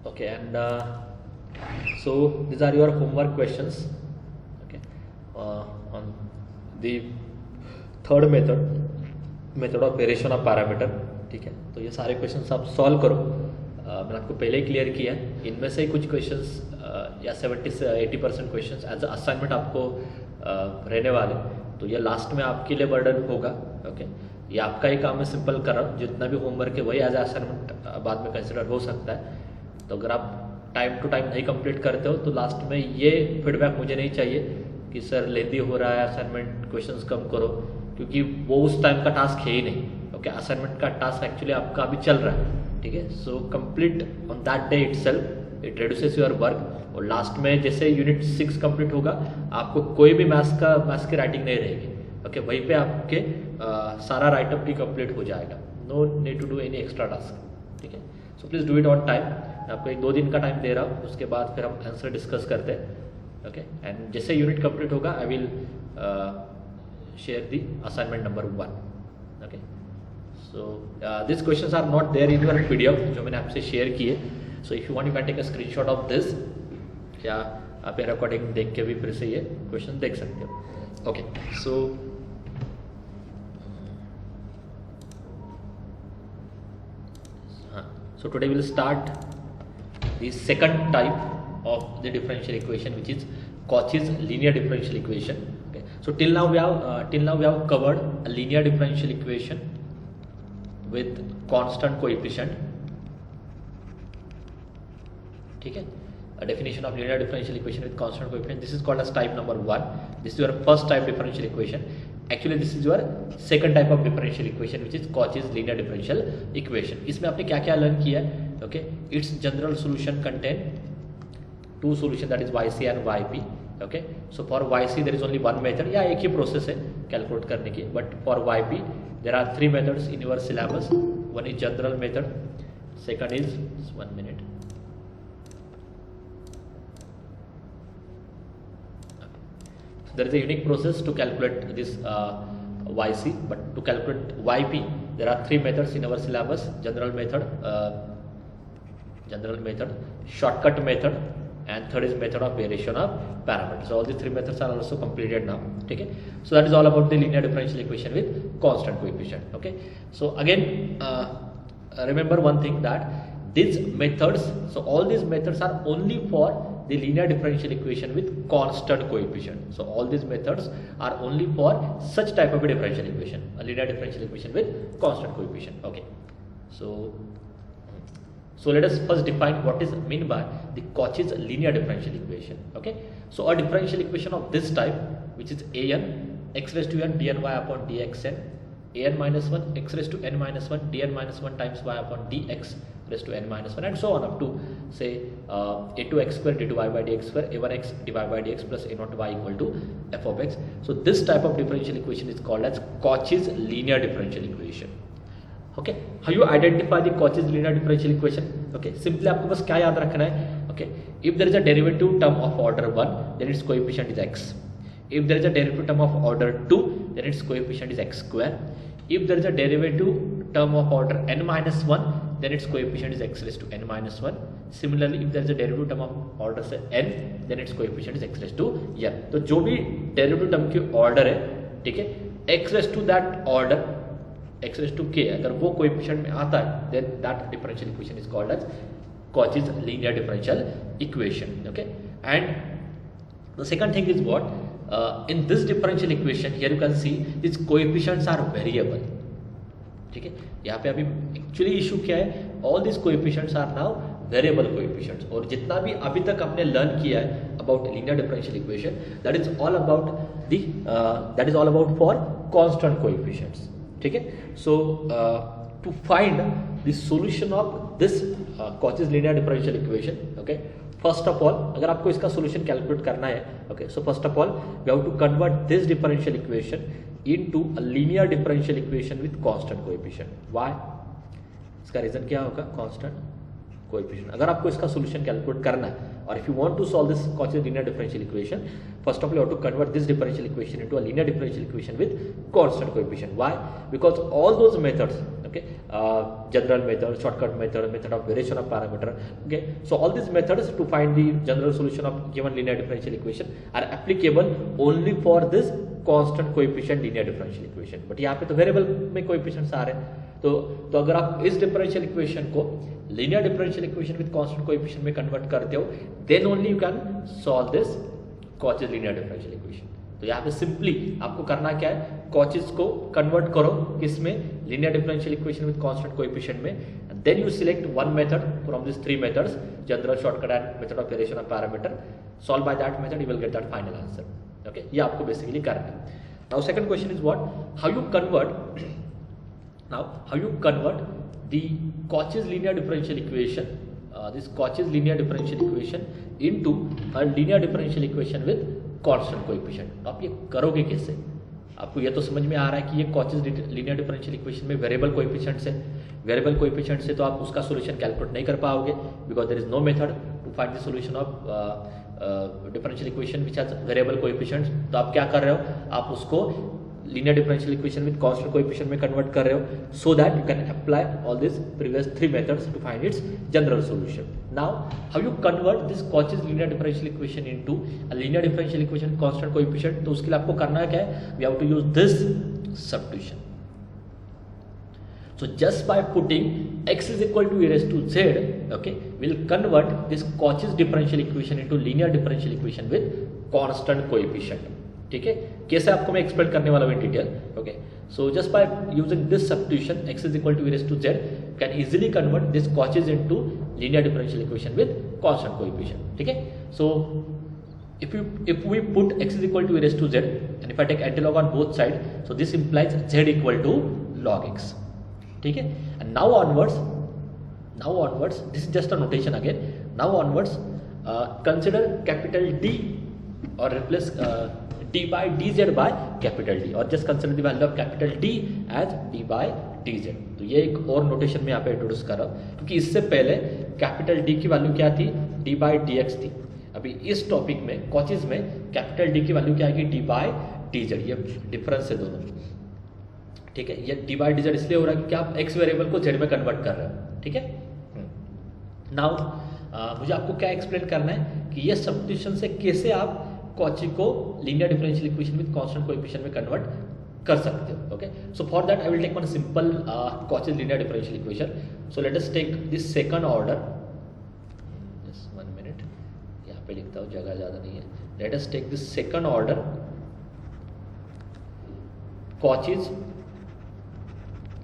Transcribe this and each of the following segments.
Okay, and so these are your homework questions. Okay, on the third method of variation of parameter. ठीक है, तो ये सारे questions आप सॉल्व करो. मैंने आपको पहले ही क्लियर किया है. इनमें से ही कुछ क्वेश्चंस या 70 से 80% क्वेश्चंस एज असाइनमेंट आपको रहने वाले. तो ये लास्ट में आपके लिए बर्डन होगा. ओके, ये आपका ही काम है सिंपल कर रहा हूँ. जितना भी होमवर्क है वही एज असाइनमेंट बाद में कंसिडर हो सकता है. तो अगर आप टाइम टू टाइम नहीं कंप्लीट करते हो तो लास्ट में ये फीडबैक मुझे नहीं चाहिए कि सर लेंदी हो रहा है असाइनमेंट, क्वेश्चंस कम करो, क्योंकि वो उस टाइम का टास्क है ही नहीं. ओके, असाइनमेंट का टास्क एक्चुअली आपका अभी चल रहा है. ठीक है, so complete on that day itself, it reduces your work. और लास्ट में जैसे यूनिट 6 कंप्लीट होगा आपको कोई भी मैथ्स की राइटिंग नहीं रहेगी. ओके, वहीं पे आपके सारा राइटअप भी कंप्लीट हो जाएगा. No need to do any extra task. ठीक है, so please do it on time. मैं आपको 1-2 दिन का टाइम दे रहा हूँ, उसके बाद फिर हम आंसर डिस्कस करते हैं. ओके, एंड जैसे यूनिट कंप्लीट होगा I will share the assignment number 1. Okay, so this questions are not there in your PDF जो मैंने आपसे शेयर किए. So if you want you can take a screenshot of this, या आप ये recording देख के भी फिर से ये क्वेश्चन देख सकते हो. Okay, so so today we'll start the second type of the differential equation, which is Cauchy's linear differential equation. Okay, so till now we have covered a linear differential equation with constant coefficient. ठीक है, a definition of linear differential equation with constant coefficient. This is called as type number 1. This is your first type differential equation. Actually this is your second type of differential equation, which is Cauchy's linear differential equation. इसमें आपने क्या क्या learn किया है? Okay, its general solution contain two solution, that is YC and YP. Okay, so for YC there is only one method, या एक ही process है calculate करने की. But for YP there are 3 methods in your syllabus. One is general method, second is, just 1 minute. There is a unique process to calculate this YC, but to calculate YP there are 3 methods in our syllabus: general method, shortcut method, and third is method of variation of parameters. So all these 3 methods are also completed now. Okay, so that is all about the linear differential equation with constant coefficient. Okay, so again remember one thing, that these methods, so all these methods are only for the linear differential equation with constant coefficient. So all these methods are only for such type of a differential equation, a linear differential equation with constant coefficient. Okay, so let us first define what is meant by the Cauchy's linear differential equation. Okay, so a differential equation of this type, which is an x raised to n dny upon dxn, an minus 1 x raised to n minus 1 dn minus 1 times y upon dx raised to n minus 1, and so on up to say a2x square dy by dx square, a1x dy by dx plus a0 y equal to f of x. So this type of differential equation is called as Cauchy's linear differential equation. Okay, how you identify the Cauchy's linear differential equation? Okay, simply आपको बस क्या याद रखना है? Okay, if there is a derivative term of order 1, then its coefficient is x. If there is a derivative term of order 2, then its coefficient is x square. If there is a derivative term of order n minus 1, then its coefficient is x raised to n minus 1. Similarly, if there is a derivative term of order से n, then its coefficient is x raised to n. तो जो भी derivative term की order है, ठीक है, x raised to that order, x raised to k, अगर वो coefficient में आता है, then that differential equation is called as Cauchy's linear differential equation. Okay, and the second thing is what? In this differential equation, here you can see its coefficients are variable. ठीक है, यहाँ पे अभी actually issue क्या है? All this coefficients are now variable coefficients. और जितना भी अभी तक हमने लर्न किया है about linear differential equation, that is all about for constant coefficients. ठीक है, so to find the solution of this Cauchy's linear differential equation, okay, first of all अगर आपको इसका सॉल्यूशन कैलकुलेट करना है, okay, so first of all we have to convert this differential equation into a linear differential equation with constant coefficient. Why? इसका reason क्या होगा? constant coefficient. अगर आपको इसका सॉल्यूशन कैलकुलेट करना है, और if you want to solve this Cauchy's linear differential equation, first of all you have to convert this differential equation into a linear differential equation with constant coefficient. Why? Because all those methods, okay, general method, shortcut method, method of variation of parameter. Okay, so all these methods to find the general solution of given linear differential equation are applicable only for this constant coefficient linear differential equation. but यहाँ पे तो variable में coefficients आ रहे हैं, तो अगर आप इस डिफरेंशियल इक्वेशन को linear differential equation with constant coefficient में कन्वर्ट करते हो, then only you can solve this Cauchy's linear differential equation. तो यहाँ पे सिंपली आपको करना क्या है, कॉचीज को कन्वर्ट करो किसमें, linear differential equation with constant coefficient में, then you select one method from this three methods, general, shortcut and method of variation of parameter. Solve by that method you will get that final answer. Okay, ये आपको basically करना है. Now second question is what, how you convert the Cauchy's linear differential equation, this Cauchy's linear differential equation into a linear differential equation with constant coefficient. तो आप ये करोगे कैसे? आपको ये तो समझ में आ रहा है कि ये Cauchy's linear differential equation में वेरिएबल कोएफिशिएंट्स है. वेरिएबल कोएफिशिएंट से तो आप उसका सॉल्यूशन कैलकुलेट नहीं कर पाओगे, because there is no method to find the solution of differential equation which has variable coefficients. तो आप क्या कर रहे हो, आप उसको linear differential equation with constant coefficient में convert कर रहे हो, so that you can apply all these previous three methods to find its general solution. Now how you convert this Cauchy's linear differential equation into a linear differential equation with constant coefficient? तो उसके लिए आपको करना क्या है, we have to use this substitution. So just by putting x is equal to e raised to z, okay, we'll convert this Cauchy's differential equation into linear differential equation with constant coefficient. ठीक है, कैसे आपको मैं explain करने वाला हूँ in detail. Okay, so just by using this substitution x is equal to e raise to z can easily convert this Cauchy's into linear differential equation with constant coefficient. ठीक है, सो if we put x is equal to e raised to z and if I take antilog on both sides, so this implies z equal to log x. ठीक है, and now onwards this is just a notation again. Now onwards consider capital D or replace d by dz by capital D, और just consider the value of capital D as d by dz. तो ये एक और notation में यहाँ पे introduce कर रहा हूँ, क्योंकि इससे पहले कैपिटल D की वैल्यू क्या थी, d by dx थी. अभी इस टॉपिक में Cauchy's में कैपिटल D की वैल्यू क्या आएगी, d by dz. ये डिफरेंस है दोनों. ठीक है, ये d by dz इसलिए हो रहा है क्योंकि आप x वेरिएबल को z में कन्वर्ट कर रहे हो. ठीक है, नाउ मुझे आपको क्या एक्सप्लेन करना है कि ये सब्स्टिट्यूशन से कैसे आप Cauchy को linear differential equation with constant coefficient में कन्वर्ट कर सकते हो. Okay, so for that I will take one simple Cauchy's linear differential equation. So let us take this second order, just 1 minute, यहाँ पे लिखता हूँ, जगह ज़्यादा नहीं है. Let us take this second order Cauchy's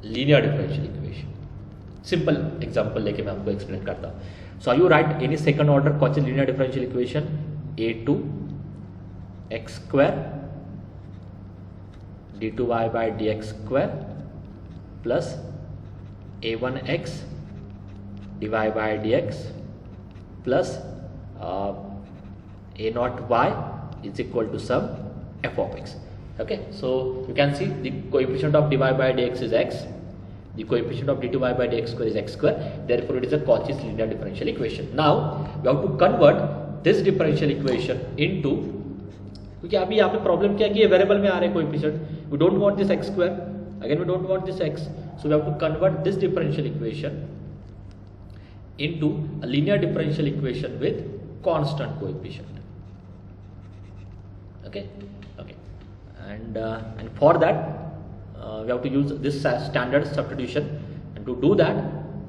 linear differential equation. Simple example लेके मैं आपको एक्सप्लेन करता हूँ. So are you right any second order Cauchy's linear differential equation, a2 x square d2y by dx square plus a1x dy by dx plus a0y is equal to sum f of x. Okay, so you can see the coefficient of dy by dx is x, the coefficient of d2y by dx square is x square, therefore it is a Cauchy's linear differential equation. Now we have to convert this differential equation into, क्योंकि अभी यहाँ पे problem क्या है कि ये variable में आ रहे हैं coefficient, we don't want this x square, again we don't want this x, so we have to convert this differential equation into a linear differential equation with constant coefficient. Okay, and for that we have to use this standard substitution, and to do that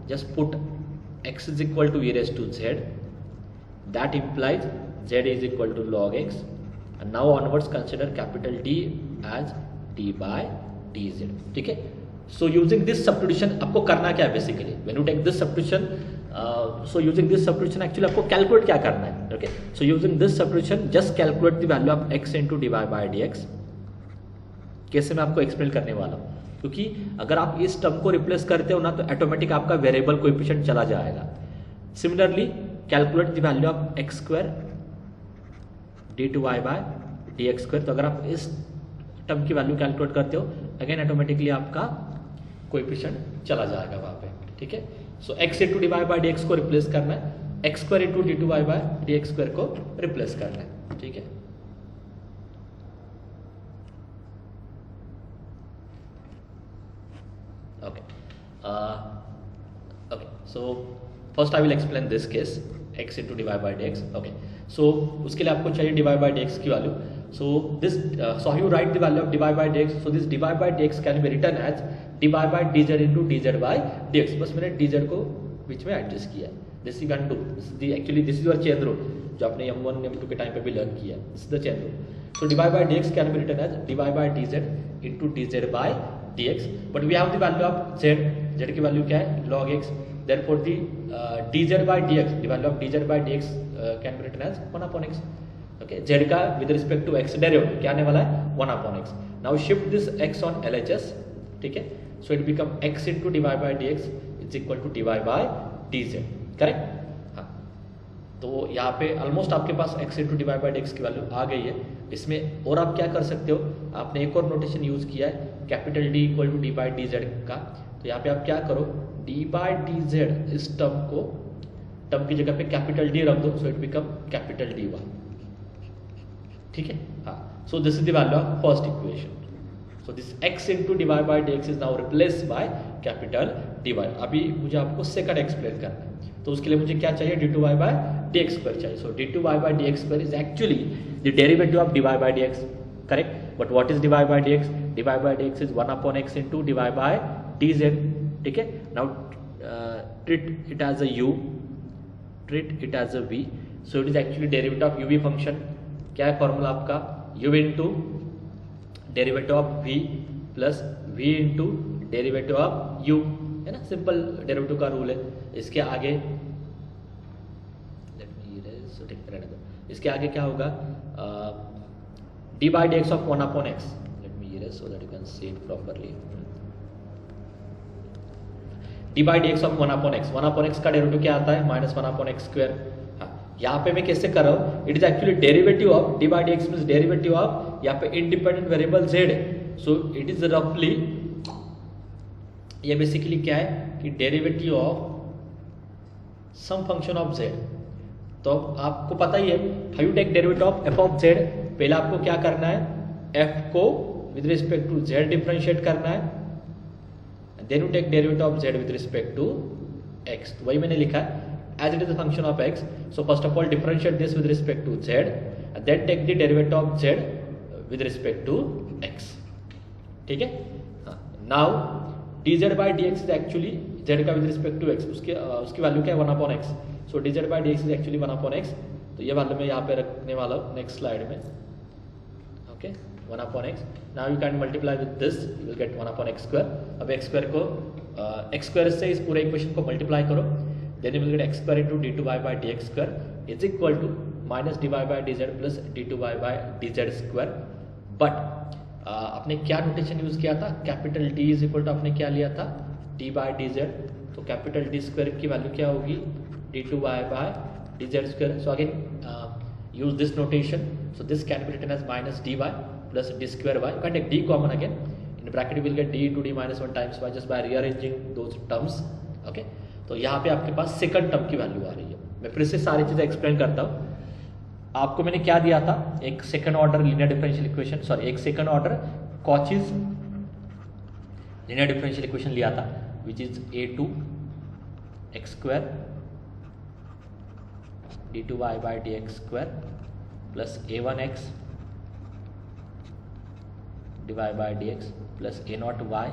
just put x is equal to e raised to z, that implies z is equal to log x, and now onwards consider capital D as d by dz. ठीक है, so using this substitution आपको करना क्या है basically, when you take this substitution, so using this substitution actually आपको calculate क्या करना है. okay, so using this substitution just calculate the value of x into dy by dx. कैसे मैं आपको एक्सप्लेन करने वाला हूँ, क्योंकि अगर आप इस टर्म को रिप्लेस करते हो ना तो ऑटोमेटिक आपका वेरिएबल कोएफिशिएंट चला जाएगा. Similarly calculate the value of x square d2y by dx square. तो अगर आप इस टर्म की वैल्यू कैलकुलेट करते हो, अगेन ऑटोमेटिकली आपका कोएफिशिएंट चला जाएगा वहाँ पे. ठीक है, सो x into dy by dx को रिप्लेस करना है, x square into d2y by dx square को रिप्लेस करना है. ठीक है, okay, Okay, so first I will explain this case x into dy by dx. Okay, so उसके लिए आपको चाहिए dy by dx की value. So this so how you write the value of dy by dx? So this dy by dx can be written as dy by dz into dz by dx. बस मैंने dz को बीच में adjust किया है. This you can do. This is your chain rule जो आपने m1 m2 के time पे भी लर्न किया है. This is the chain rule. So dy by dx can be written as dy by dz into dz by dx. But we have the value of z. Z की value क्या है? log x. Therefore the dz by dx, the value of dz by dx can be written as 1 upon x. Okay, z का with respect to x derivative क्या आने वाला है? 1 upon x. Now shift this x on LHS. ठीक है, so it become x into dy by dx is equal to dy by dz. Correct? हाँ, तो यहाँ पे ऑलमोस्ट आपके पास x into dy by dx की वैल्यू आ गई है. इसमें और आप क्या कर सकते हो, आपने एक और नोटेशन यूज किया है capital D equal to D by D Z का. तो यहाँ पे आप क्या करो, डी बाई डी जेड इस टर्म की जगह पे कैपिटल D रख दो, so it become capital dy. ठीक है, हाँ. So this is the value of first equation. So this x into D by dx is now replace by capital dy. अभी मुझे आपको सेकंड एक्सप्लेन करना है, तो उसके लिए मुझे क्या चाहिए, d2y by dx square चाहिए. So d2y by dx square is actually the derivative of dy by dx. Correct, but what is dy by dx? dy by dx is 1 upon x into dy by dz. ठीक है, now treat it as a u, treat it as a v. So it is actually derivative of uv function. क्या है formula आपका, u into derivative of v plus v into derivative of u, है ना. Simple derivative का rule है. इसके आगे इसके आगे क्या होगा, D by D x of 1 upon x. Let me erase so that you can see it properly. D by D x of 1 upon x. 1 upon x का डेरिवेटिव क्या आता है, माइनस 1 upon x स्क्वायर. हाँ, यहाँ पे मैं कैसे कर रहा हूँ, it is actually derivative of D by D x means derivative of यहाँ पे इंडिपेंडेंट वेरिएबल z है. सो इट इज रफली, ये बेसिकली क्या है कि derivative of some function of z. तो आपको पता ही है, how you take derivative of f of z. पहले आपको क्या करना है, f को with respect to z differentiate करना है, then you take derivative of z with respect to x. तो वही मैंने लिखा है, as it is a function of x. So first of all differentiate this with respect to z and then take the derivative of z with respect to x. ठीक है, हाँ. Now dz by dx is actually z का with respect to x, उसकी value क्या है, 1 upon x. So dz by dx is actually 1 upon x. तो ये value मैं यहाँ पे रखने वाला हूँ नेक्स्ट स्लाइड में. Okay, 1 upon x. Now you can multiply with this, you will get 1 upon x square. अब x square को x square से इस पूरे इक्वेशन को मल्टीप्लाई करो, then you will get x square into d2y by dx square is equal to minus dy by dz plus d2y by dz square. But आपने क्या notation use किया था, capital D is equal to आपने क्या लिया था, d by dz. तो capital D square की वैल्यू क्या होगी, d2y by dz square. So again use this notation. So this can be written as minus dy plus d square y. You can take d common again. In bracket you will get d into d minus 1 times y just by rearranging those terms. Okay. तो यहाँ पे आपके पास second term की value आ रही है. मैं फिर से सारी चीजें एक्सप्लेन करता हूँ. आपको मैंने क्या दिया था, एक second order linear differential equation, sorry एक second order Cauchy's linear differential equation लिया था, which is a2 x square d2y by dx square plus a1x dy by dx plus a0y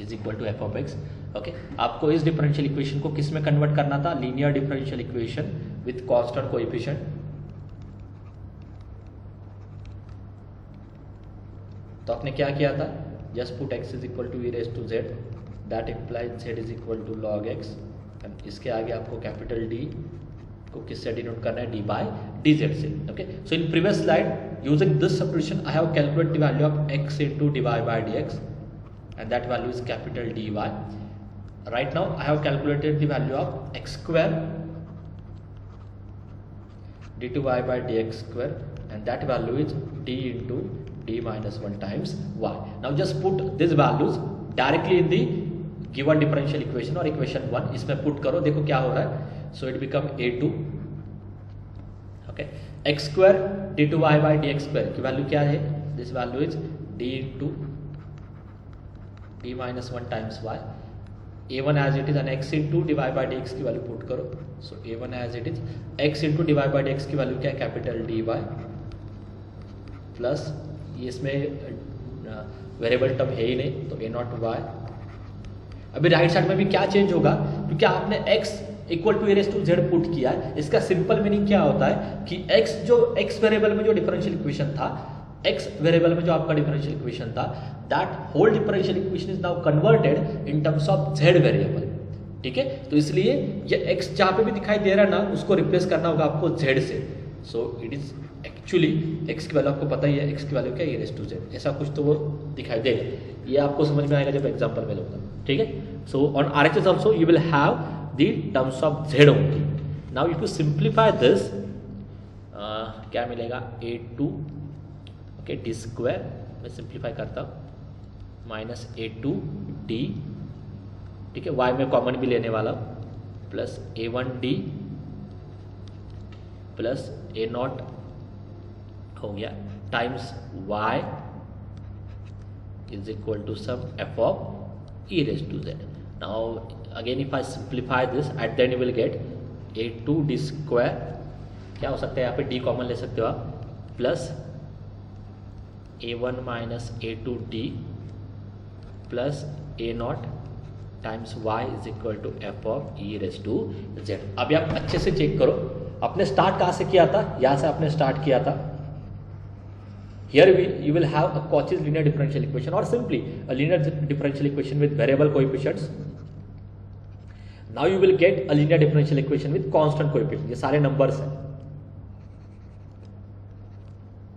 is equal to f of x. Okay, आपको इस differential equation को किस में convert करना था, linear differential equation with constant coefficient. तो आपने क्या किया था, just put x is equal to e raise to z, that implies z is equal to log x. And इसके आगे आपको कैपिटल D को किससे डिनोट करना है, d बाय dz से. Okay, so in previous slide using this substitution I have calculate the value of x into dy by dx and that value is capital dy. Right now I have calculated the value of x square d2y by dx square and that value is d into d minus 1 times y. Now just put these values directly in the given differential equation or equation 1. इसमें put करो, देखो क्या हो रहा है. So it become a2 okay x square d2y by dx square की value क्या है, this value is d into d minus 1 times y, a1 as it is and x into dy by dx की value put करो. सो a1 as it is x into dy by dx की value क्या है, capital dy plus ये इसमें variable term है ही नहीं तो a नॉट y. अभी राइट साइड में भी क्या चेंज होगा, क्योंकि आपने x equal to E raise to Z put किया है. इसका सिंपल मीनिंग क्या होता है कि x वेरिएबल में जो डिफरेंशियल इक्वेशन था, x वेरिएबल में जो आपका डिफरेंशियल इक्वेशन था, that whole differential equation is now converted in terms of z variable. ठीक है, तो इसलिए ये x जहां पे भी दिखाई दे रहा है ना, उसको रिप्लेस करना होगा आपको z से. सो इट इज एक्चुअली x की वैल्यू आपको पता ही है, x की वैल्यू क्या है, ए रेस टू z. ऐसा कुछ तो वो दिखाई देगा. ये आपको समझ में आएगा जब एग्जांपल में लूंगा. ठीक है, सो on RHS also you will have the terms of z only. Now if you simplify this, क्या मिलेगा, a2 ओके डी स्क्वायर, मैं सिंप्लीफाई करता हूँ, माइनस a2d. ठीक है, y में कॉमन भी लेने वाला हूँ, plus a1d plus a not हो गया times y is equal to some f of e raise to z. Now again if I simplify this, at the end you will get a2d square, क्या हो सकता है यहाँ पे d common ले सकते हो आप, plus a1 minus a2d plus a not times y is equal to f of e raise to z. अभी आप अच्छे से चेक करो, आपने स्टार्ट कहाँ से किया था, यहाँ से आपने स्टार्ट किया था. Here you will have a Cauchy's linear differential equation or simply a linear differential equation with variable coefficients. Now you will get a linear differential equation with constant coefficient. ये सारे numbers हैं.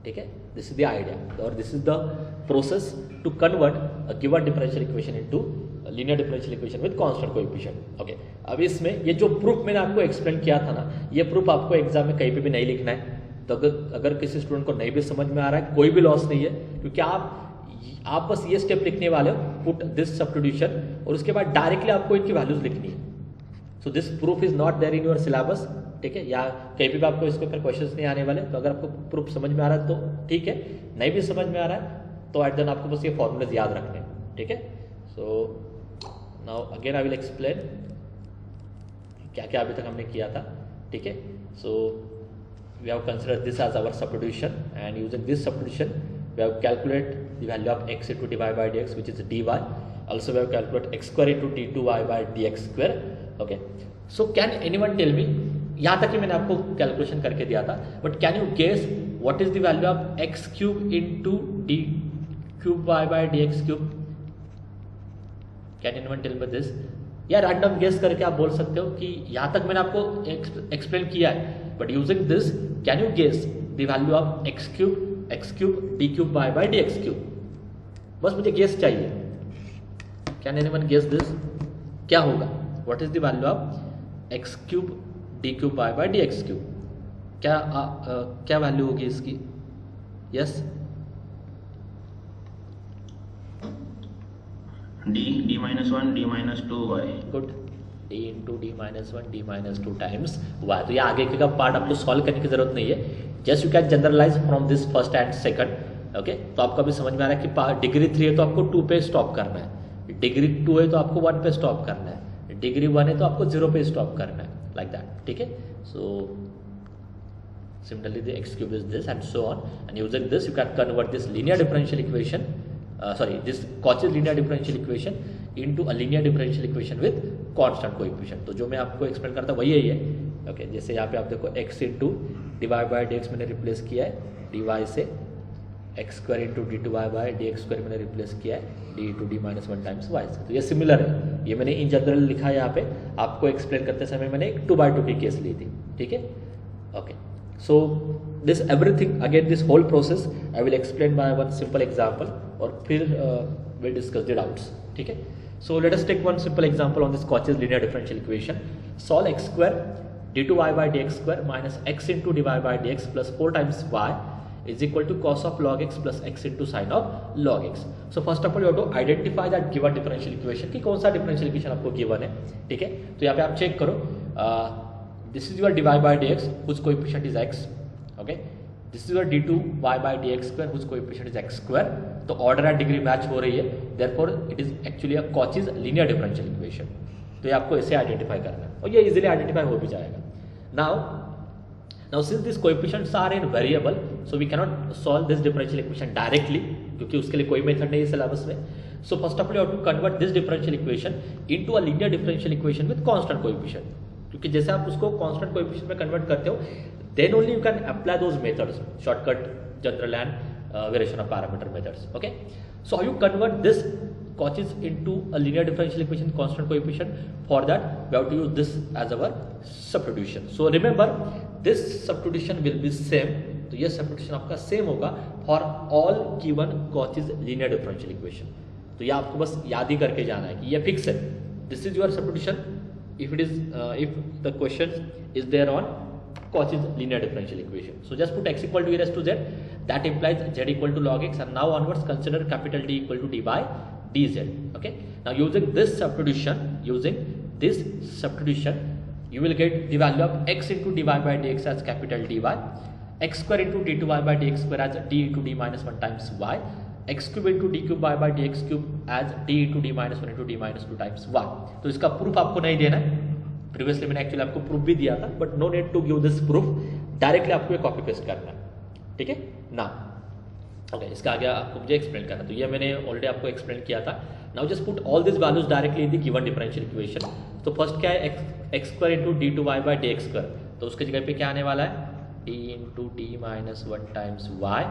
ठीक है, this is the idea or this is the process to convert a given differential equation into a linear differential equation with constant coefficient. Okay. अब इसमें ये जो proof मैंने आपको एक्सप्लेन किया था ना, ये प्रूफ आपको एग्जाम में कहीं पे भी नहीं लिखना है. तो अगर किसी स्टूडेंट को नहीं भी समझ में आ रहा है, कोई भी लॉस नहीं है, क्योंकि आप बस ये स्टेप लिखने वाले हो, पुट दिस सब्स्टिट्यूशन, और उसके बाद डायरेक्टली आपको इनकी वैल्यूज लिखनी है. So this proof is not there in your syllabus. ठीक है, या कहीं भी आपको इसके ऊपर क्वेश्चंस नहीं आने वाले. तो अगर आपको प्रूफ समझ में आ रहा है तो ठीक है, नहीं भी समझ में आ रहा है तो एट देन आपको बस ये फॉर्मूलेज याद रखने हैं. ठीक है, so now again I will explain क्या क्या अभी तक हमने किया था. ठीक है, सो we have considered this as our substitution, and using this substitution we have calculate the value of x into dy by dx, which is dy. Also we have calculate x square into d2y by dx square. Okay, so can anyone tell me, यहाँ तक ही मैंने आपको calculation करके दिया था, but can you guess what is the value of x cube into d cube y by dx cube? Can anyone tell me this? या random guess करके आप बोल सकते हो कि यहाँ तक मैंने आपको एक्सप्लेन किया है, but using this can you guess the value of x cube d cube y by dx cube. बस मुझे गेस चाहिए. कैन एनीवन गेस दिस, क्या होगा, what is the value of x cube d cube y by dx cube? क्या value होगी इसकी? Yes, d minus 1 d minus 2 y. Good, d into D minus 1 d minus 2 times y. तो ये आगे का part आपको सॉल्व करने की जरूरत नहीं है, just you can generalize from this first and second. Okay, तो आपको अभी समझ में आ रहा है कि डिग्री 3 है तो आपको 2 पे स्टॉप करना है, डिग्री 2 है तो आपको 1 पे स्टॉप करना है, डिग्री 1 है तो आपको 0 पे स्टॉप करना है, लाइक दैट. ठीक है, सो similarly the x cube is this and so on, and using this you can convert this linear differential equation this Cauchy's linear differential equation into a linear differential equation with constant coefficient. तो जो मैं आपको explain करता वही है. Okay, जैसे यहाँ पे आप देखो x into divide by D मैंने रिप्लेस किया है dy से, x square into D two Y by D X square मैंने रिप्लेस किया है D to D minus 1 times y से. तो ये सिमिलर है, ये मैंने इन जनरल लिखा है यहाँ पे. आपको एक्सप्लेन करते समय मैंने एक 2/2 की केस ली थी. ठीक है, okay. So this everything again, this whole process I will explain by one simple example, और फिर we'll discuss the doubts. ठीक है, so let us take one simple example on this Cauchy's linear differential equation. Solve x square d2y by dx square minus x into dy by dx plus 4 times y is equal to cos of log x plus x into sin of log x. So first of all you have to identify that given differential equation कि कौन सा differential equation आपको given है. ठीक है, तो यहाँ पे आप चेक करो, this is your dy by dx whose coefficient is x. Okay, this is your d2y by dx square whose coefficient is x square. तो ऑर्डर एंड डिग्री मैच हो रही है, therefore it is actually a Cauchy's linear differential equation. तो ये आपको ऐसे identify करना है और ये इजीली आइडेंटिफाई हो भी जाएगा। Now since this coefficients are in variable, so we cannot solve this differential equation directly, क्योंकि उसके लिए कोई मेथड नहीं है सिलेबस में। So first of all you have to convert this differential equation into a linear differential equation with constant coefficient, क्योंकि जैसे आप उसको कांस्टेंट कोएफिशिएंट में कन्वर्ट करते हो, then only you can apply those methods, shortcut, general and variation of parameter methods. Okay, so how you convert this Cauchy into a linear differential equation constant coefficient? For that we have to use this as our substitution. So remember this substitution will be same, तो ये substitution आपका same होगा for all given Cauchy linear differential equation। तो ये आपको बस याद ही करके जाना है कि ये फिक्स है। This is your substitution if it is if the question is there on Cauchy linear differential equation. So just put x equal to e raised to z, that implies z equal to log x, and now onwards consider capital D equal to d by dz. Okay, now using this substitution, you will get the value of x into dy by dx as capital dy, x square into d2y by dx square as d into d minus 1 times y, x cube into d cube y by dx cube as d into d minus 1 into d minus 2 times y। तो इसका proof आपको नहीं देना है, previously मैंने actually आपको proof भी दिया था, but no need to give this proof, directly आपको ये कॉपी पेस्ट करना है। ठीक है ना, ओके, इसका आगे आपको मुझे एक्सप्लेन करना, तो ये मैंने ऑलरेडी आपको एक्सप्लेन किया था। Now just put all this values directly in the given differential equation. तो फर्स्ट क्या है, X square into D two Y by D X square, तो उसके जगह पे क्या आने वाला है, D into D minus 1 times Y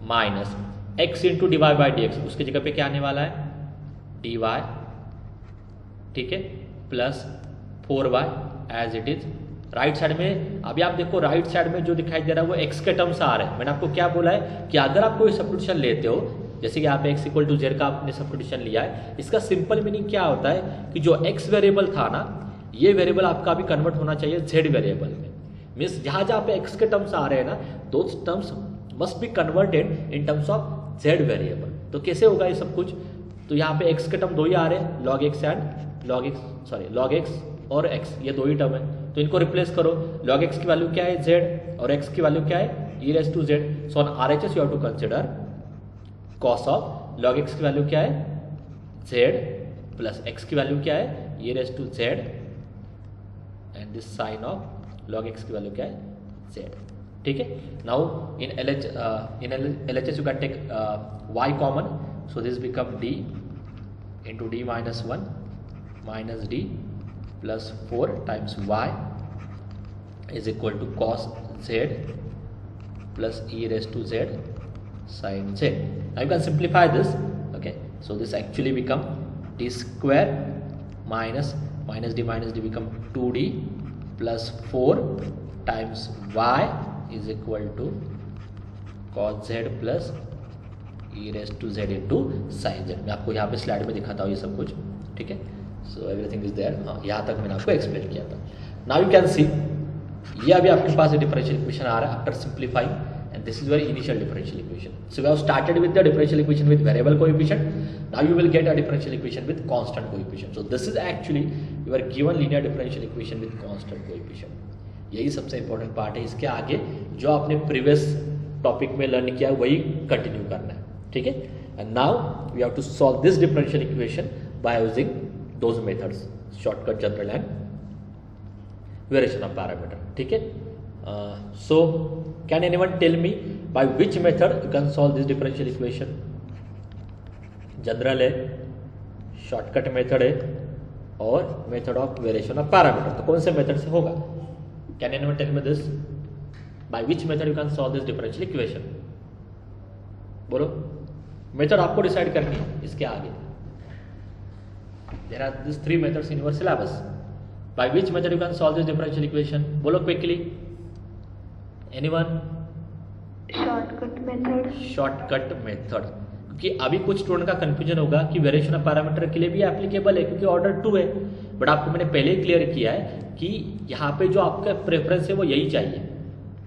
minus X into D Y by D X, उसके जगह पे क्या आने वाला है, डी वाई, ठीक है, plus 4y as it is. Right side में अभी आप देखो, राइट साइड में जो दिखाई दे रहा है वो x के टर्म्स आ रहे हैं। मैंने आपको क्या बोला है कि अगर आप कोई सब्स्टिट्यूशन लेते हो, जैसे कि यहाँ पे x इक्वल टू जेड का आपने सब्स्टिट्यूशन लिया है, इसका सिंपल मीनिंग क्या होता है कि जो x वेरिएबल था ना, ये वेरिएबल आपका भी कन्वर्ट होना चाहिए z वेरिएबल में। मीन्स जहाँ जहाँ पे x के टर्म्स आ रहे हैं ना, those terms must be converted in terms of z variable. तो कैसे होगा ये सब कुछ, तो यहाँ पे x के टर्म दो ही आ रहे हैं, log x and log x और x, ये दो ही टर्म है, तो इनको रिप्लेस करो। log x की वैल्यू क्या है, z, और x की वैल्यू क्या है, e raised to z। So on RHS you have to consider cos of log x की वैल्यू क्या है, z, प्लस x की वैल्यू क्या है, e raised to z, and this sine of log x की value क्या है, z। ठीक है, now in LHS you can take y common, so this become d into d minus 1 minus d plus 4 times y is equal to cos z plus e raised to z sin z. Now you can simplify this. Okay, so this actually become d square minus d become 2d plus 4 times y is equal to cos z plus e raised to z into sin z। मैं आपको यहाँ पे slide में दिखाता हूँ ये सब कुछ। ठीक है, सो एवरीथिंग इज देयर। हाँ, यहाँ तक मैंने आपको एक्सप्लेन किया था। नाउ यू कैन सी, ये अभी आपके पास डिफरेंशियल इक्वेशन आ रहा है after simplifying, and this is very initial differential equation. So we have started with the differential equation with variable coefficient, now you will get a differential equation with constant coefficient. So this is actually your given linear differential equation with constant coefficient. यही सबसे important part है। इसके आगे जो आपने previous topic में learn किया वही कंटिन्यू करना है। ठीक है, and now we have to solve this differential equation by using those methods, shortcut, general and variation of parameter. ठीक है, so can anyone tell me by which method you can solve this differential equation? General है, shortcut method है, और method of variation of parameter. तो कौन से method से होगा? Can anyone tell me this, by which method you can solve this differential equation? बोलो, method आपको डिसाइड करनी है। इसके आगे there are these 3 methods in your syllabus. By which method you can solve this differential equation? बोलो quickly, anyone? Shortcut method. Shortcut method, क्योंकि अभी कुछ स्टूडेंट का कंफ्यूजन होगा कि वेरिएशन ऑफ पैरामीटर के लिए भी एप्लीकेबल है, क्योंकि ऑर्डर 2 है, बट आपको मैंने पहले ही क्लियर किया है कि यहाँ पे जो आपका प्रेफरेंस है वो यही चाहिए।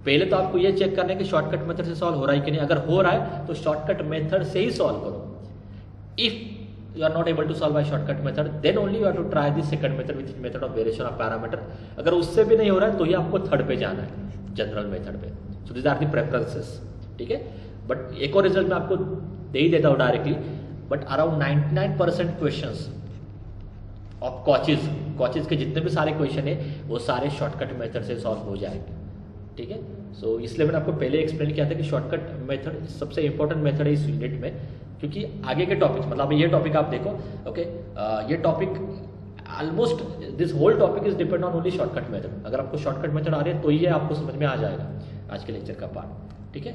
पहले तो आपको ये चेक करना है कि शॉर्टकट मेथड से सॉल्व हो रहा है कि नहीं। अगर हो रहा है तो शॉर्टकट मेथड से ही सॉल्व करो। If you are not able to solve by shortcut method, then only you have to try the second method, which is method of variation of parameter. अगर उससे भी नहीं हो रहा है तो ही आपको थर्ड पे जाना है, जनरल मेथड पे। So this are the preferences. ठीक है, बट एक और रिजल्ट मैं आपको दे ही देता हूँ directly. But around 99% questions of Cauchy's के जितने भी सारे क्वेश्चन है वो सारे शॉर्टकट मेथड से सॉल्व हो जाएंगे, ठीक है। सो इसलिए मैंने आपको पहले एक्सप्लेन किया था कि शॉर्टकट मेथड सबसे इंपॉर्टेंट मेथड है इस यूनिट में, क्योंकि आगे के टॉपिक्स मतलब ये टॉपिक आप देखो, ओके, ये topic almost this whole topic is depend on only shortcut method. अगर आपको शॉर्टकट मेथड आ रहे हैं तो ये आपको समझ में आ जाएगा आज के लेक्चर का पार्ट, ठीक है।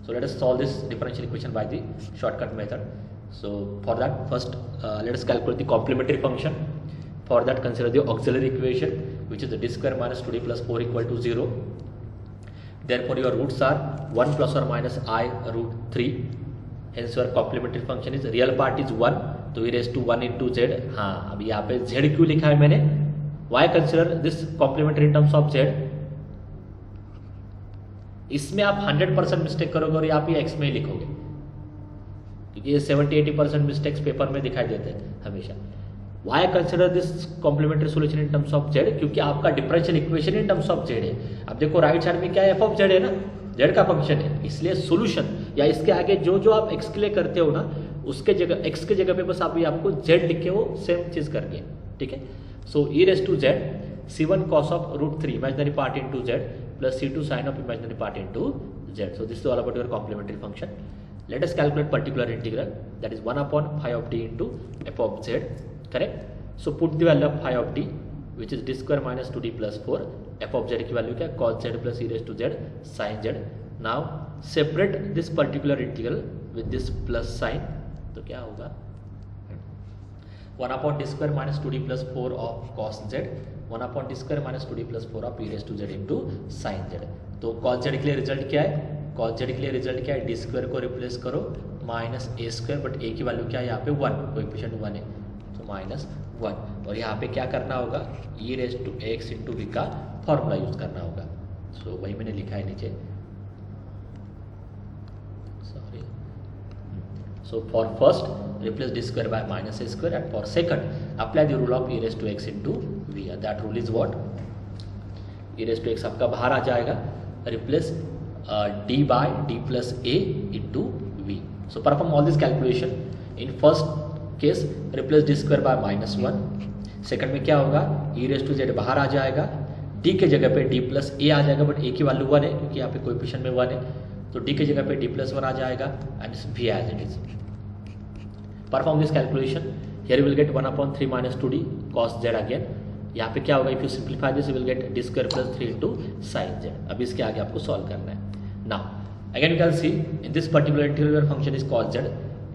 सो let us solve this differential equation by the shortcut method. So for that, first let us calculate the complementary function. For that, consider the auxiliary equation, which is the d square minus 2d plus 4 equal to 0. Therefore, your roots are 1 plus or minus I root 3. Hence, your complementary function is real part is 1, तो e raised to 1 into z. हाँ, अब यहाँ पे z क्यों लिखा है मैंने? Why consider this complementary in terms of z? इसमें आप 100% मिस्टेक करोगे और यहाँ पे x में ही लिखोगे, क्योंकि ये 70-80% मिस्टेक्स पेपर में दिखाई देते हैं हमेशा. Why consider this complementary solution in terms of z? क्योंकि आपका differential equation in terms of z है. अब देखो राइट साइड में क्या है, एफ ऑफ जेड है ना, जेड का फंक्शन है, इसलिए सोल्यूशन या इसके आगे जो जो आप एक्स के लिए करते हो ना, उसके जगह एक्स के जगह पे बस आप आपको जेड लिख के वो सेम चीज करनी है, ठीक है. So e race to Z c1 cos of root 3 imaginary part into z plus c2 sin of imaginary part into z. So this is all about your complementary function. Let us calculate particular integral, that is 1 upon phi of d into f of z, correct. So put the value of phi of d, which is d square minus 2d plus 4. f of z की value क्या है, cos z plus e raised to z sin z. Now separate this particular integral with this plus sign, तो क्या होगा, 1 upon d square minus 2d plus 4 of cos z, 1 upon d square minus 2d plus 4 of e raised to z into sin z. तो cos z के लिए result क्या है, cos z के लिए रिजल्ट क्या है, d स्क्वायर को रिप्लेस करो minus A square, but a की वैल्यू क्या है यहाँ पे 1, कोएफिशिएंट 1 है, तो माइनस 1. और यहाँ पे क्या करना होगा, e raised to x into v का फॉर्मूला यूज करना होगा. सो वही मैंने लिखा है नीचे, sorry. So for first replace d square by minus a square, and for second apply the rule of e raised to x into v. That rule is what, e raised to x आपका बाहर आ जाएगा, replace d by d plus a into v. So perform all this calculation. In first case replace d square by minus 1, second में क्या होगा, e raised to z बाहर आ जाएगा, d के जगह पे d plus a आ जाएगा, बट a की वैल्यू 1 है क्योंकि यहाँ पे कोएफिशिएंट में 1 है, तो d के जगह पे d plus 1 आ जाएगा, and v as it is. Perform this calculation. Here you will get 1 upon 3 minus 2d cos z again. यहाँ पे क्या होगा, if you simplify this you will get d square plus 3 into sin z. अब इसके आगे आपको solve करना है. Now again you can see in this particular integral your function is cos z,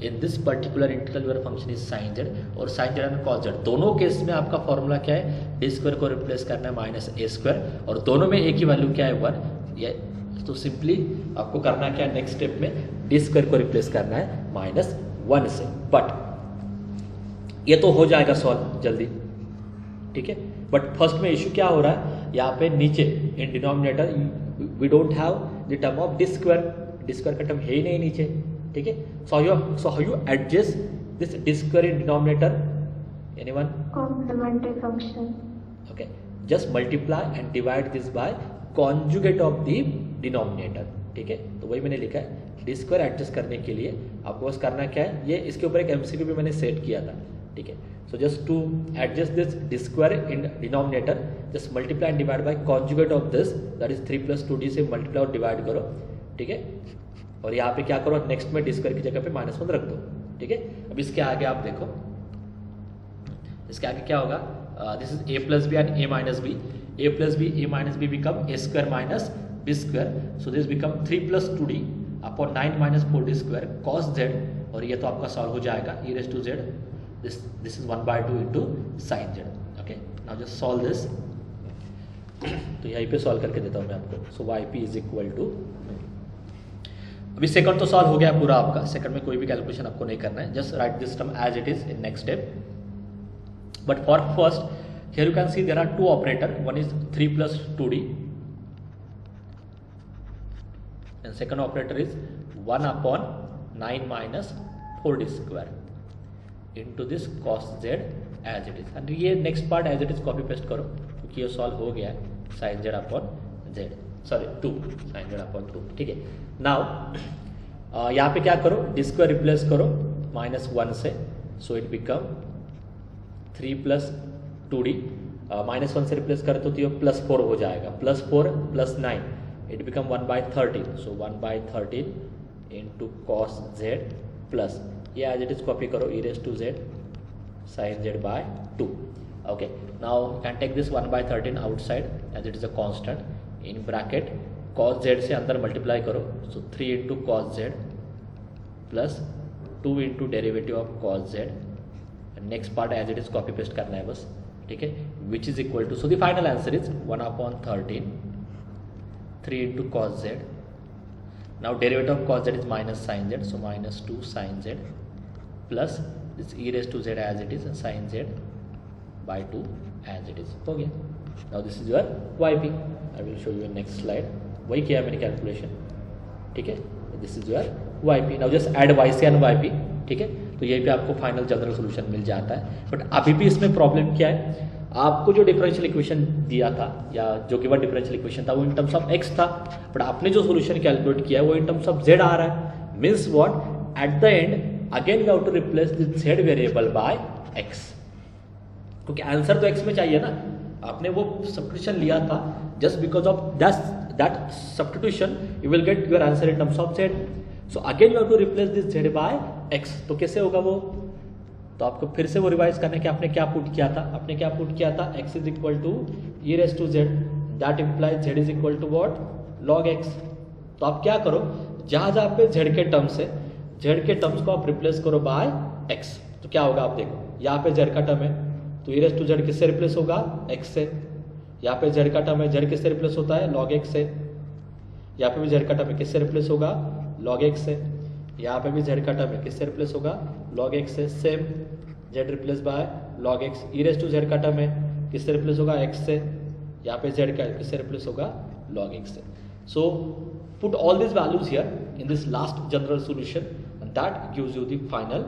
in this particular integral your function is sin z, और sin z and cos z दोनों case में आपका फॉर्मूला क्या है, d square को replace करना है minus a square, और दोनों में a की वैल्यू क्या है 1. ये तो सिंपली आपको करना क्या है, नेक्स्ट स्टेप में d स्क्वायर को रिप्लेस करना है माइनस 1 से. बट ये तो हो जाएगा सॉल्व जल्दी, ठीक है. बट फर्स्ट में इशू क्या हो रहा है, यहाँ पे नीचे in denominator we don't have the term of D square का टर्म है ही नहीं नीचे, ठीक है. So how you adjust this D square in denominator, anyone? Complementary function. Okay, just multiply and divide this by conjugate of the denominator, ठीक है. तो वही मैंने लिखा है, डी स्क्वायर एडजस्ट करने के लिए आपको बस करना क्या है, ये इसके ऊपर एक एमसीक्यू भी मैंने सेट किया था, ठीक है. So just to adjust this D square in denominator, just multiply and divide by conjugate of this, that is 3 plus 2d से मल्टीप्लाई और डिवाइड करो, ठीक है. और यहाँ पे क्या करो, नेक्स्ट में डी स्क्वायर की जगह पे माइनस 1 रख दो, ठीक है. अब इसके आगे आप देखो, इसके आगे क्या होगा, this is a plus b and a minus b, a plus b a minus b become a square minus b square, so this become 3 plus 2d upon 9 minus 4d square cos z, और ये तो आपका solve हो जाएगा e raised to z, this is 1 by 2 into sin z. okay, now just solve this. तो यहीं पे solve करके देता हूँ मैं आपको. सो yp is equal to, अभी सेकंड तो सॉल्व हो गया पूरा आपका, सेकंड में कोई भी कैलकुलेशन आपको नहीं करना है, just write this term as it is in next step. But for first here you can see there are two operator, one is 3 plus 2d and second operator is 1 upon 9 minus 4d square into this cos z as it is. and ये next part as it is copy paste करो, क्योंकि ये solve हो गया है, sin z upon z, sorry 2 sin z upon 2, ठीक है. now यहाँ पे क्या करो, डी स्क्वायर रिप्लेस करो -1 से, सो इट बिकम 3 + 2d, -1 से रिप्लेस करें तो ये +4 हो जाएगा, +4 + 9 it become 1/13, so 1/13 into cos z plus ये एज इट इज कॉपी करो e⁻z sin z by 2. Okay, now you can take this 1/13 outside as it is a constant in bracket, cos z से अंदर multiply करो, so 3 into cos z plus 2 into derivative of cos z, next part as it is copy paste करना है बस, ठीक है, which is equal to, so the final answer is 1/13 3 into cos z. Now derivative of cos z is minus sin z, so -2 sin z plus this e⁻z as it is sin z by 2 as it is. हो गया. Now this is your yp. I will show you in next slide. वही किया मैंने calculation, ठीक है. This is your yp. Now just add yc and yp, ठीक है. तो यहीं पे आपको फाइनल जनरल सोल्यूशन मिल जाता है. बट अभी भी इसमें प्रॉब्लम क्या है, आपको जो डिफरेंशियल इक्वेशन दिया था या जो गिवन डिफरेंशियल इक्वेशन था वो इन टर्म्स ऑफ x था, बट आपने जो सोल्यूशन कैलकुलेट किया है वो इन टर्म्स ऑफ z आ रहा है. Means what, at the end again you have to replace this z variable by x, क्योंकि आंसर तो x में चाहिए ना. आपने वो सब्स्टिट्यूशन लिया था, just because of that substitution you will get your answer in terms of z. So again you have to replace this z by x. तो कैसे होगा वो, तो आपको फिर से वो रिवाइज करना है कि आपने क्या पुट किया था. आपने क्या पुट किया था, x is equal to e⁻z, that implies z is equal to what, log x. तो आप क्या करो, जहां जहां पे z के टर्म्स है, z के टर्म्स को आप रिप्लेस करो बाय x. तो क्या होगा आप देखो, यहाँ पे z का टर्म है तो e⁻z किससे रिप्लेस होगा, x से. यहाँ पे z का टर्म है, z किससे रिप्लेस होता है, log x से. यहाँ पे भी z का टर्म है, किससे रिप्लेस होगा, log x से. यहाँ पे भी z का टर्म है, किससे रिप्लेस होगा, log x से. Same z replace by log x. e⁻z का टर्म है, किससे रिप्लेस होगा, x से. यहाँ पे z का किससे रिप्लेस होगा, log x से. सो put all this values here in this last general solution and that gives you the final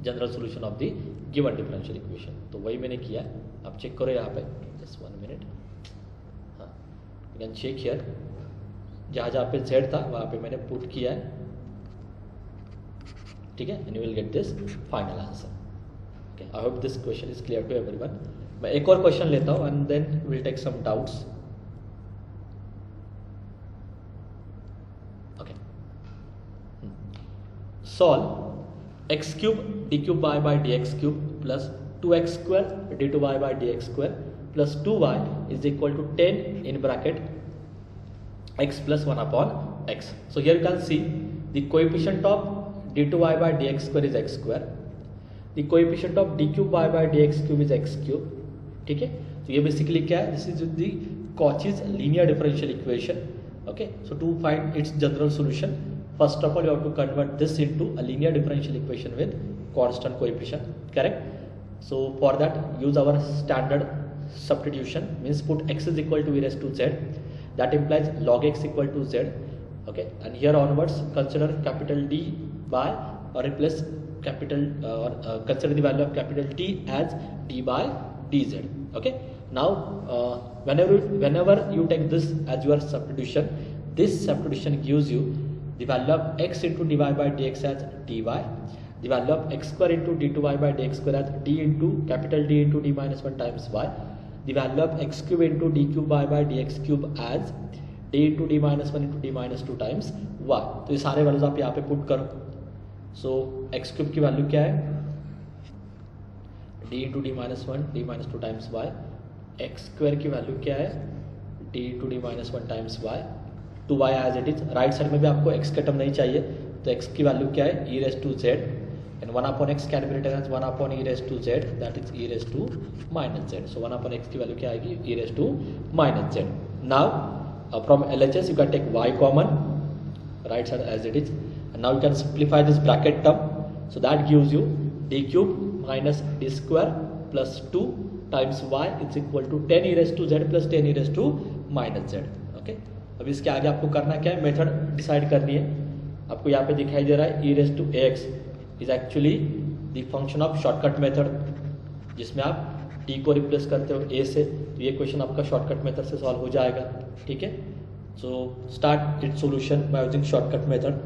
general solution of the given differential equation. तो वही मैंने किया, आप चेक करो यहाँ पे, जस्ट 1 मिनट. हाँ, यू कैन चेक हियर, जहाँ जहाँ पे z था वहाँ पे मैंने पुट किया है, ठीक है, and you will get this final answer. Okay, I hope this question is clear to everyone. मैं एक और क्वेश्चन लेता हूँ and then will take some doubts. Okay, solve x³ d³ dx³ plus 2x² d2y dx² plus 2y is equal to 10 in bracket x plus 1 upon x. So here you can see the coefficient of d2y dx² is x², the coefficient of d3y dx³ is x³. ठीक है, तो ये basically क्या है, this is the Cauchy's linear differential equation. Okay, so to find its general solution, first of all you have to convert this into a linear differential equation with constant coefficient, correct? So for that use our standard substitution, means put x is equal to e⁻z, that implies log x equal to z. Okay, and here onwards consider capital D by, or replace capital consider the value of capital T as d by dz. Okay, now whenever you take this as your substitution, this substitution gives you the value of x into dy by dx as dy, the value of x² into d2y by dx² as d into capital D into d minus 1 times y, the value of x³ into d3y by dx³ as d into d minus 1 into d minus 2 times y. तो ये सारे values आप यहाँ पे put करो. सो x³ की value क्या है, d into d minus 1 d minus 2 times y. x² की वैल्यू क्या है, d into d minus 1 times y. 2y as it is. Right side में भी आपको x का टर्म नहीं चाहिए, तो x की वैल्यू क्या है, e⁻z, and 1 upon x can be written as 1 upon e⁻z, that is e⁻−z. So 1 upon x की वैल्यू क्या आएगी, e⁻−z. Now from LHS you can take y common, right side as it is, and now you can simplify this bracket term. So that gives you d³ minus d² plus 2 times y is equal to 10 e⁻z plus 10 e⁻−z. Okay, अब इसके आगे आपको करना क्या है, method decide करनी है. आपको यहाँ पे दिखाई दे रहा है e⁻x is actually the function of shortcut method, जिसमें आप d को रिप्लेस करते हो a से, तो ये क्वेश्चन आपका शॉर्टकट मेथड से सॉल्व हो जाएगा. ठीक है, So start its solution by using shortcut method.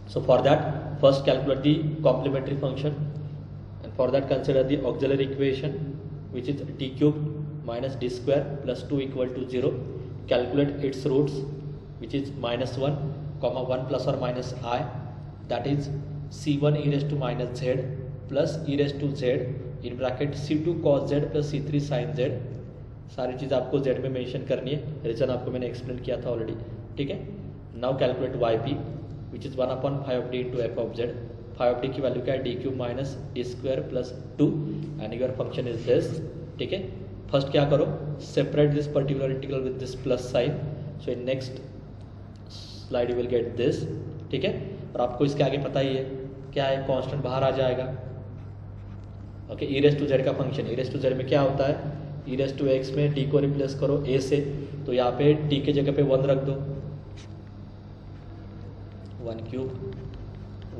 So for that, first calculate the complementary function, and for that consider the auxiliary equation, which is d cube minus d square plus 2 equal to 0. Calculate its roots, which is minus 1 comma 1 plus or minus I, that is c1 e raised to minus z plus e raised to z in bracket c2 cos z plus c3 sin z. सारी चीज़ आपको z में mention करनी है, reason आपको मैंने explain किया था already, ठीक है. Now calculate yp, which is 1/5 d into F of z. 5 की वैल्यू क्या है, D cube minus D square plus 2 and your function is this, ठीक है. फर्स्ट क्या करो, separate this particular integral with this plus sign. So in next slide you will get this, ठीक है. और आपको इसके आगे पता ही है क्या है, कांस्टेंट बाहर आ जाएगा. Okay, e race to Z का function, e race to Z में क्या होता है, ई रेस टू एक्स में डी को रिप्लेस करो ए से, तो यहाँ पे डी के जगह पे 1 रख दो, 1 cube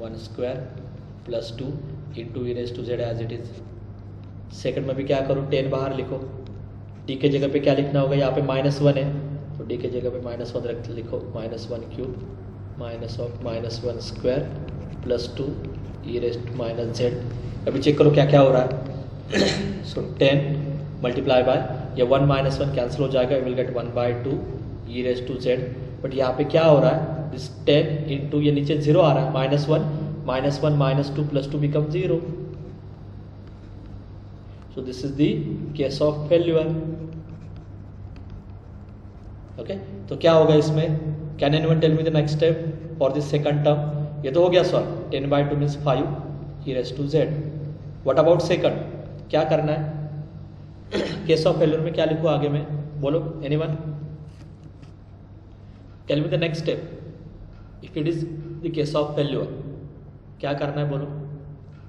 1 square plus 2 into e race to z as it is. Second में भी क्या करो, 10 बाहर लिखो, डी के जगह पे क्या लिखना होगा, यहाँ पे -1 है तो डी के जगह पे -1 रख लिखो, -1 cube minus of -1 square plus 2 e race to minus z. अभी चेक करो क्या क्या हो रहा है. सो 10 मल्टीप्लाई बाय, ये 1 - 1 कैंसिल हो जाएगा, you will get 1/2 e race to z. But यहाँ पे क्या हो रहा है, दिस 10 इंटू ये नीचे 0 आ रहा है, -1 -2 plus 2 become 0. So this is the case of failure. Okay, तो क्या होगा इसमें, can anyone tell me the next step for this second term. ये तो हो गया solve, 10/2 means 5 e race to z. What about second, क्या करना है, केस ऑफ फेल्यूर में क्या लिखूँ आगे में, बोलो anyone, tell me the next step. If it is the case of failure क्या करना है, बोलो.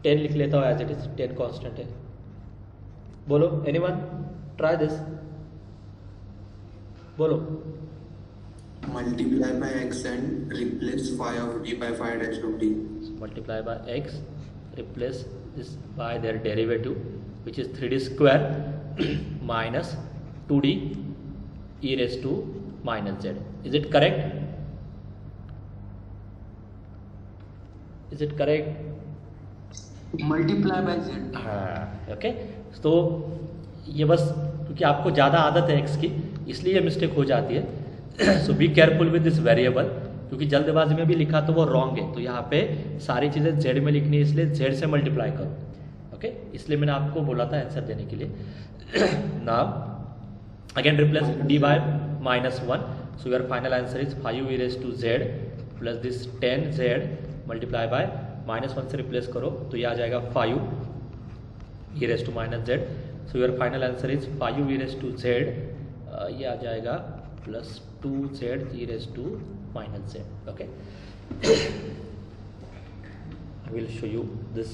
10 लिख लेता हूँ एज इट इज, 10 कांस्टेंट है, बोलो एनीवन, ट्राई दिस, बोलो. Multiply by x and replace phi of d by phi dash of d. Multiply by x, replace this by their derivative, which is 3d square minus 2d e raised to minus z. Is it correct? Is it correct? Multiply by z. हाँ, okay. तो ये बस क्योंकि आपको ज़्यादा आदत है x की, इसलिए ये मिस्टेक हो जाती है. So be careful with this variable, क्योंकि जल्दबाजी में भी लिखा तो वो रॉन्ग है. तो यहाँ पे सारी चीज़ें जेड में लिखनी है, इसलिए जेड से मल्टीप्लाई करो. ओके, इसलिए मैंने आपको बोला था आंसर देने के लिए. Now again replace D by -1. So your final answer is 5 e race to Z plus this 10 Z multiply by -1 से रिप्लेस करो तो ये आ जाएगा 5 e race to minus Z. So your final answer is 5 e race to Z, ये आ जाएगा plus 2z e raised to minus z. Okay, I will show you this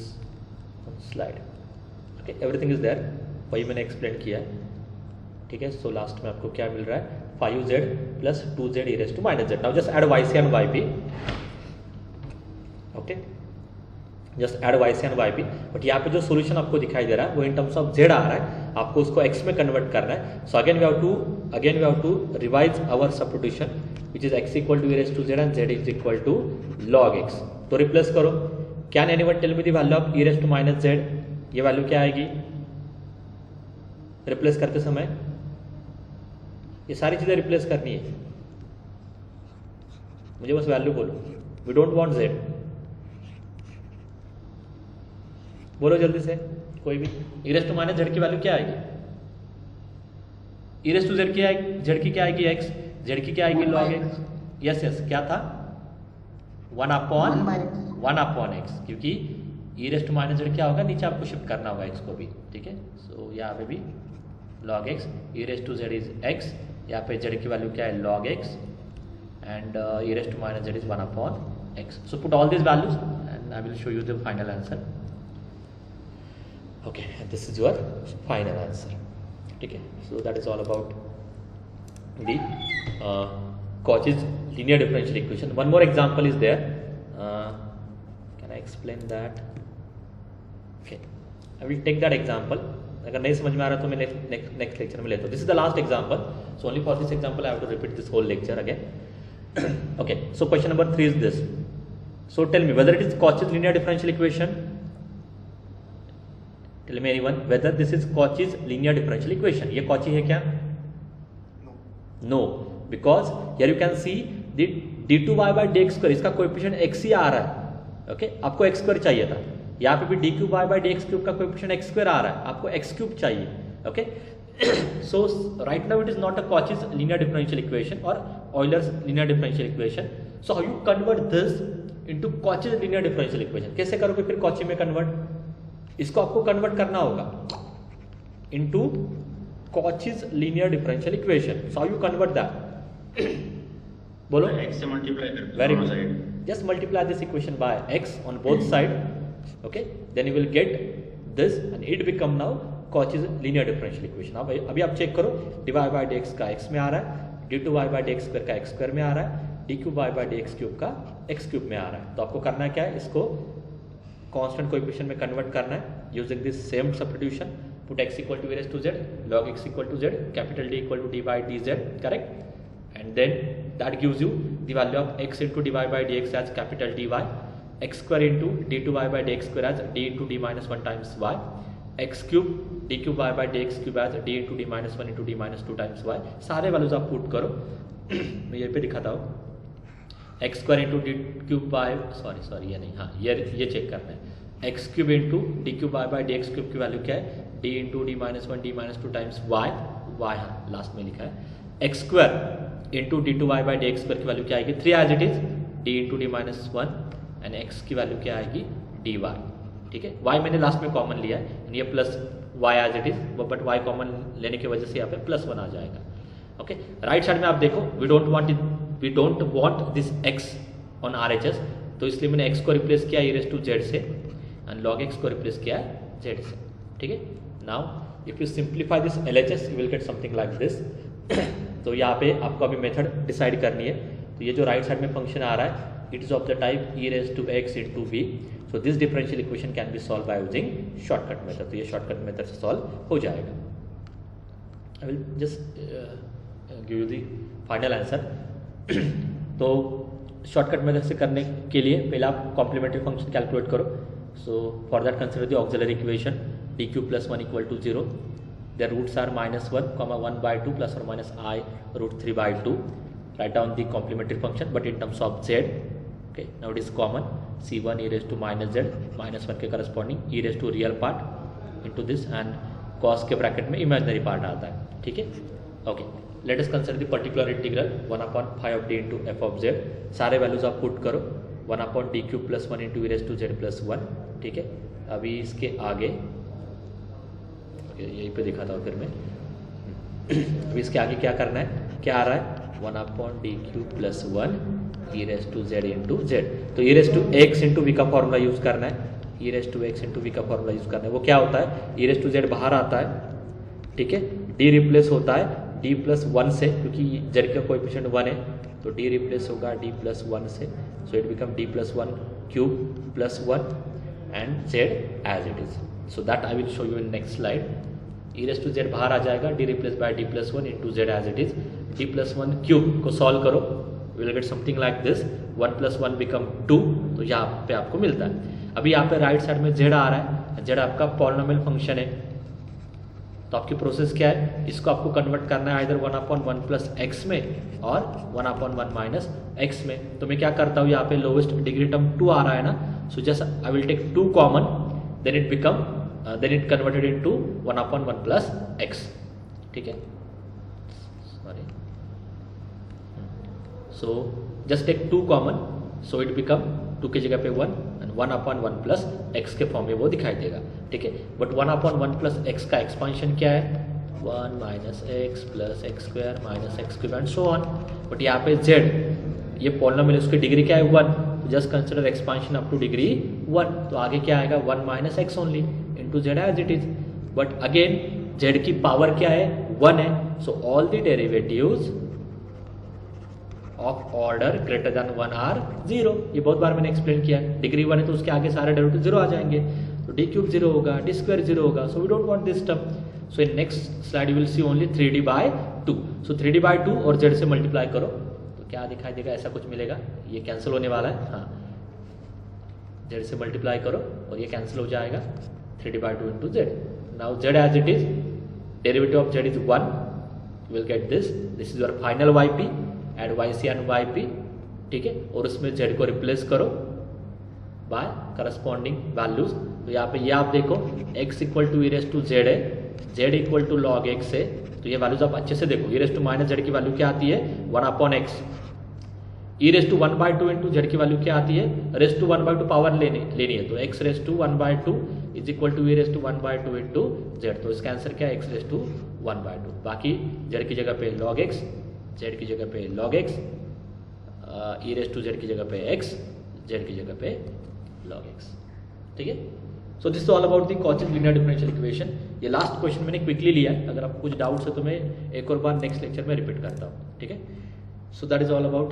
on slide. Okay, everything is there, वही मैंने explain किया है, ठीक है. So last में आपको क्या मिल रहा है, 5z plus 2z e raised to minus z. Now just add yc and yp. Okay, just add y c and y p. But यहाँ पे जो सोल्यूशन आपको दिखाई दे रहा है वो इन टर्म्स ऑफ जेड आ रहा है, आपको उसको एक्स में कन्वर्ट करना है. So again we have to revise our substitution, which is x equal to e raised to z and z is equal to log x. तो रिप्लेस करो. Can anyone tell me the value of e raised to minus z, ये value क्या आएगी replace करते समय, ये सारी चीजें रिप्लेस करनी है, मुझे बस वैल्यू बोलो. वी डोंट वांट जेड, बोलो जल्दी से कोई भी. E raised to minus z की वैल्यू क्या आएगी, ई रेज़ टू जेड की आएगी, जेड की क्या आएगी एक्स, जेड की क्या आएगी लॉग एक्स. यस यस, क्या था 1 अपॉन एक्स, क्योंकि e raised to minus z क्या होगा, नीचे आपको शिफ्ट करना होगा एक्स को भी, ठीक है. सो यहाँ पे भी log x, e raised to z is x, यहाँ पे जेड की वैल्यू क्या है log x and e raised to minus z is 1 upon x. So put all this values and I will show you the final answer. Okay, and this is your final answer. Okay, so that is all about the Cauchy's linear differential equation. One more example is there. Can I explain that? Okay, I will take that example. अगर नहीं समझ में आ रहा तो मैं next lecture में लेता हूँ. This is the last example. So only for this example I have to repeat this whole lecture again. Okay, so question number 3 is this. So tell me whether it is Cauchy's linear differential equation. Tell me anyone whether this is Cauchy's linear differential equation. ये Cauchy है क्या? No, because here you can see the d2y by dx square, इसका coefficient x ही आ रहा है. Okay, आपको x square चाहिए था. यहाँ पे भी d3y by dx क्यूब का कोएफिशिएंट x स्क्वायर आ रहा है, आपको x क्यूब चाहिए. Okay, so right now it is not a Cauchy's linear differential equation or Euler's linear differential equation. So how you convert this into Cauchy's linear differential equation? कैसे करोगे फिर Cauchy में convert? इसको आपको convert करना होगा into Cauchy's linear differential equation. So how you convert that? बोलो. x से मल्टीप्लाई करके Very दोनों good. Side. Just multiply this equation by x on both side. Okay, then you will get this and it become now Cauchy's linear differential equation. अब अभी आप check करो, dy by dx का x में आ रहा है, d2y by dx square का x square में आ रहा है, dqy by dx क्यूब का x क्यूब में आ रहा है. तो आपको करना क्या है, इसको कांस्टेंट कोएफिशिएंट में कन्वर्ट करना है using this same substitution. Put x equal to e raised to z, log x equal to z, capital D equal to d by dz, correct. And then that gives you the value of x into dy by dx as capital dy, x square into d2y by dx square as d into d minus 1 times y, x cube dqy by dx cube as d into d minus 1 into d minus 2 times y. सारे values आप put करो. मैं ये पे दिखाता हूँ. x square into d cube by sorry ये नहीं, हाँ ये चेक करना है. x cube into dqy by dx cube की वैल्यू क्या है, d into d minus 1 d minus 2 times y, हाँ लास्ट में लिखा है. x square into d2y by dx square की वैल्यू क्या आएगी, 3 as it is, d into d minus 1 and x की वैल्यू क्या आएगी, dy. ठीक है, y मैंने लास्ट में कॉमन लिया है, ये plus y as it is, but y common लेने की वजह से यहाँ पे प्लस 1 आ जाएगा. ओके, राइट साइड में आप देखो, we don't want this x on RHS, तो इसलिए मैंने x को रिप्लेस किया e raised to z से एंड log x को रिप्लेस किया z से. ठीक है, now if you simplify this LHS you will get something like this. तो यहाँ पे आपको अभी मेथड डिसाइड करनी है. तो ये जो राइट साइड में फंक्शन आ रहा है, it is of the type e raised to x into v. So this differential equation can be solve by using shortcut method. तो ये शॉर्टकट मेथड से सॉल्व हो जाएगा. I will just give you the final answer. तो shortcut method से करने के लिए पहले आप कॉम्प्लीमेंट्री फंक्शन कैलकुलेट करो. सो for that consider the auxiliary equation dq plus 1 equal to 0. Their roots are minus 1, 1 by 2 plus or minus I root 3 by 2. Write down the complementary function but in terms of z. Okay, now it is common, c1 e raised to minus z, minus 1 के corresponding e raised to real part into this and cos के bracket में imaginary part आता है. ठीक है, okay, let us consider the particular integral 1 upon phi of d into f of z. सारे values आप put करो, 1 upon d cube plus 1 into e raised to z plus 1. ठीक है, अभी इसके आगे यहीं पे दिखाता हूँ फिर मैं. अभी इसके आगे क्या करना है, क्या आ रहा है, 1 upon d cube plus 1 e raised to z into z. तो e raised to x into v का फॉर्मूला यूज करना है, e raised to x into v का फॉर्मूला यूज करना है. वो क्या होता है, e raised to z बाहर आता है. ठीक है, d रिप्लेस होता है d plus 1 से, क्योंकि z का कोएफिशिएंट 1 है, तो d रिप्लेस होगा d plus 1 से. सो it become d plus 1 cube plus 1 and z as it is. So that I will show you in next slide. e raised to z बाहर आ जाएगा, d replaced by d plus 1 into z as it is. d plus 1 cube को solve करो, will get something like this, 1 plus 1 become 2. तो यहाँ पे आपको मिलता है. अभी यहाँ पे राइट साइड में z आ रहा है, z आपका पॉलिनोमियल फंक्शन है. तो आपकी प्रोसेस क्या है, इसको आपको कन्वर्ट करना है इधर 1 upon 1 plus x में और 1 upon 1 minus x में. तो मैं क्या करता हूँ, यहाँ पे लोवेस्ट डिग्री टर्म 2 आ रहा है ना, so just I will take 2 common, then it converted into 1 upon 1 plus x. ठीक है, sorry. So just take 2 common, so it become 2 की जगह पे 1 and 1 upon 1 plus x के फॉर्म में वो दिखाई देगा. ठीक है, बट 1 upon 1 plus x का एक्सपांशन क्या है, 1 minus x plus x square minus x cube and so on. But यहाँ पे z, ये पॉलिनोमियल, उसकी डिग्री क्या है 1, just consider expansion up two degree 1. तो आगे क्या आएगा, 1 minus x only into z as it is. But again z की पावर क्या है, 1 है. So all the derivatives of order greater than 1 are 0. ये बहुत बार मैंने एक्सप्लेन किया है. डिग्री 1 है तो उसके आगे सारे डेरिवेटिव 0 आ जाएंगे. तो डी क्यूब 0 होगा, डी स्क्वायर 0 होगा, so we don't want this term. So in next slide you will see only 3d/2. So 3d/2 और z से मल्टीप्लाई करो तो क्या दिखाई देगा, ऐसा कुछ मिलेगा. ये कैंसिल होने वाला है, हाँ, z से मल्टीप्लाई करो और ये कैंसिल हो जाएगा. 3d/2 into z. Now z as it is, derivative of z is 1. You will get this. This is your final yp. Add yc and yp. ठीक है, और उसमें z को रिप्लेस करो बाय करस्पॉन्डिंग वैल्यूज. तो यहाँ पे ये आप देखो x equal to e race to z है, z equal to log x है. तो ये वैल्यूज आप अच्छे से देखो. E race to minus z की वैल्यू क्या आती है, 1/x. E race to 1/2 into z की वैल्यू क्या आती है, रेस टू 1/2 पावर लेनी है. तो x raised to 1/2 is equal to e race to 1/2 into z. तो इसका आंसर क्या है, x रेस टू 1/2. बाकी जेड की जगह पे लॉग x, जेड की जगह पे log x, e race to z की जगह पे x, जेड की जगह पे log x. ठीक है. So this is all about the Cauchy's linear differential equation. ये लास्ट क्वेश्चन मैंने क्विकली लिया है. अगर आपको कुछ डाउट्स है तो मैं एक और बार नेक्स्ट लेक्चर में रिपीट करता हूँ. ठीक है. So that is all about